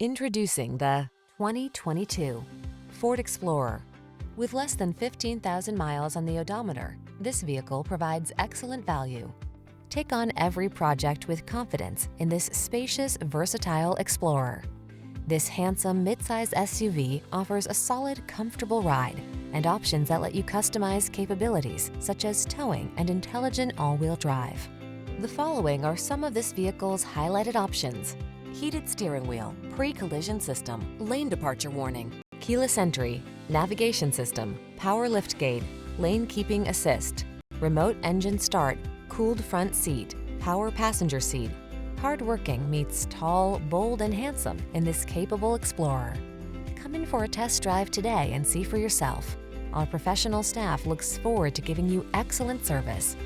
Introducing the 2022 Ford Explorer. With less than 15,000 miles on the odometer, this vehicle provides excellent value. Take on every project with confidence in this spacious, versatile Explorer. This handsome midsize SUV offers a solid, comfortable ride and options that let you customize capabilities such as towing and intelligent all-wheel drive. The following are some of this vehicle's highlighted options: heated steering wheel, pre-collision system, lane departure warning, keyless entry, navigation system, power liftgate, lane keeping assist, remote engine start, cooled front seat, power passenger seat. Hardworking meets tall, bold, and handsome in this capable Explorer. Come in for a test drive today and see for yourself. Our professional staff looks forward to giving you excellent service.